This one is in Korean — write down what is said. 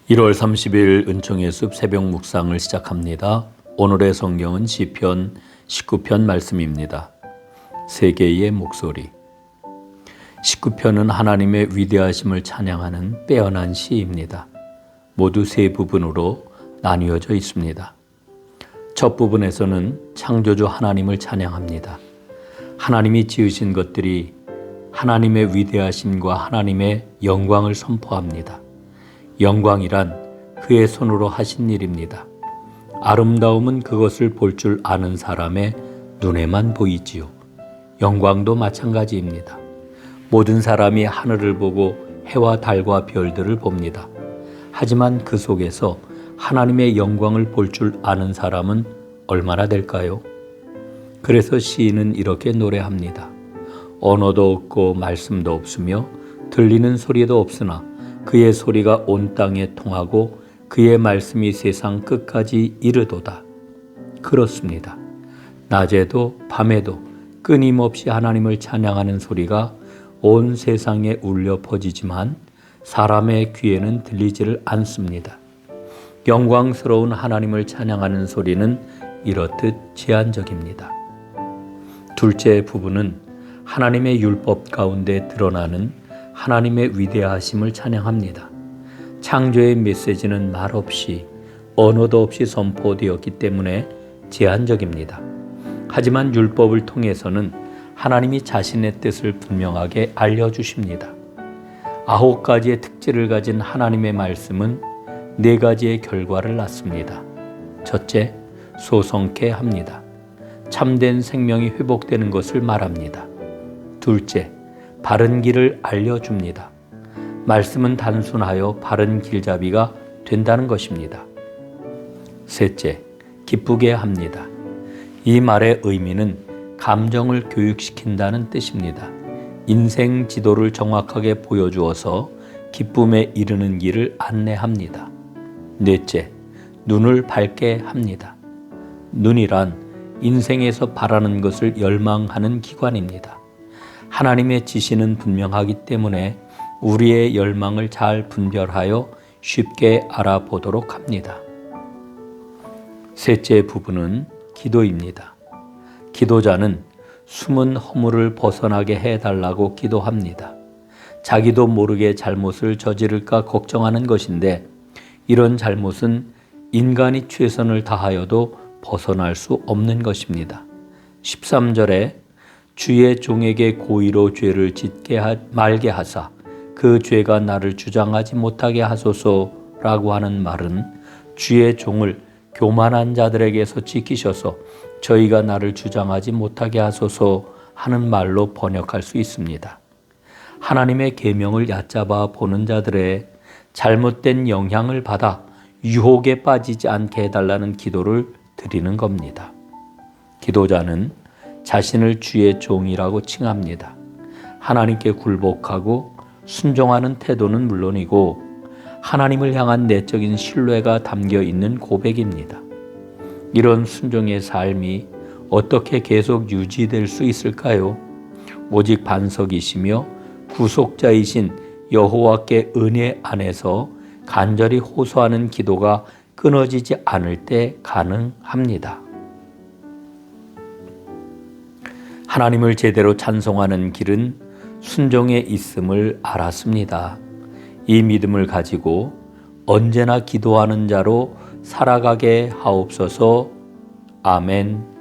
1월 30일 은총의 숲 새벽 묵상을 시작합니다. 오늘의 성경은 시편 19편 말씀입니다. 세계의 목소리. 19편은 하나님의 위대하심을 찬양하는 빼어난 시입니다. 모두 세 부분으로 나뉘어져 있습니다. 첫 부분에서는 창조주 하나님을 찬양합니다. 하나님이 지으신 것들이 하나님의 위대하심과 하나님의 영광을 선포합니다. 영광이란 그의 손으로 하신 일입니다. 아름다움은 그것을 볼 줄 아는 사람의 눈에만 보이지요. 영광도 마찬가지입니다. 모든 사람이 하늘을 보고 해와 달과 별들을 봅니다. 하지만 그 속에서 하나님의 영광을 볼 줄 아는 사람은 얼마나 될까요? 그래서 시인은 이렇게 노래합니다. 언어도 없고 말씀도 없으며 들리는 소리도 없으나 그의 소리가 온 땅에 통하고 그의 말씀이 세상 끝까지 이르도다. 그렇습니다. 낮에도 밤에도 끊임없이 하나님을 찬양하는 소리가 온 세상에 울려 퍼지지만 사람의 귀에는 들리지를 않습니다. 영광스러운 하나님을 찬양하는 소리는 이렇듯 제한적입니다. 둘째 부분은 하나님의 율법 가운데 드러나는 하나님의 위대하심을 찬양합니다. 창조의 메시지는 말없이 언어도 없이 선포되었기 때문에 제한적입니다. 하지만 율법을 통해서는 하나님이 자신의 뜻을 분명하게 알려주십니다. 9가지의 특질을 가진 하나님의 말씀은 4가지의 결과를 낳습니다. 첫째, 소성케 합니다. 참된 생명이 회복되는 것을 말합니다. 둘째, 바른 길을 알려줍니다. 말씀은 단순하여 바른 길잡이가 된다는 것입니다. 셋째, 기쁘게 합니다. 이 말의 의미는 감정을 교육시킨다는 뜻입니다. 인생 지도를 정확하게 보여주어서 기쁨에 이르는 길을 안내합니다. 넷째, 눈을 밝게 합니다. 눈이란 인생에서 바라는 것을 열망하는 기관입니다. 하나님의 지시는 분명하기 때문에 우리의 열망을 잘 분별하여 쉽게 알아보도록 합니다. 셋째 부분은 기도입니다. 기도자는 숨은 허물을 벗어나게 해달라고 기도합니다. 자기도 모르게 잘못을 저지를까 걱정하는 것인데 이런 잘못은 인간이 최선을 다하여도 벗어날 수 없는 것입니다. 13절에 주의 종에게 고의로 죄를 짓게 말게 하사 그 죄가 나를 주장하지 못하게 하소서라고 하는 말은 주의 종을 교만한 자들에게서 지키셔서 저희가 나를 주장하지 못하게 하소서 하는 말로 번역할 수 있습니다. 하나님의 계명을 얕잡아 보는 자들의 잘못된 영향을 받아 유혹에 빠지지 않게 해달라는 기도를 드리는 겁니다. 기도자는 자신을 주의 종이라고 칭합니다. 하나님께 굴복하고 순종하는 태도는 물론이고 하나님을 향한 내적인 신뢰가 담겨 있는 고백입니다. 이런 순종의 삶이 어떻게 계속 유지될 수 있을까요? 오직 반석이시며 구속자이신 여호와께 은혜 안에서 간절히 호소하는 기도가 끊어지지 않을 때 가능합니다. 하나님을 제대로 찬송하는 길은 순종에 있음을 알았습니다. 이 믿음을 가지고 언제나 기도하는 자로 살아가게 하옵소서. 아멘.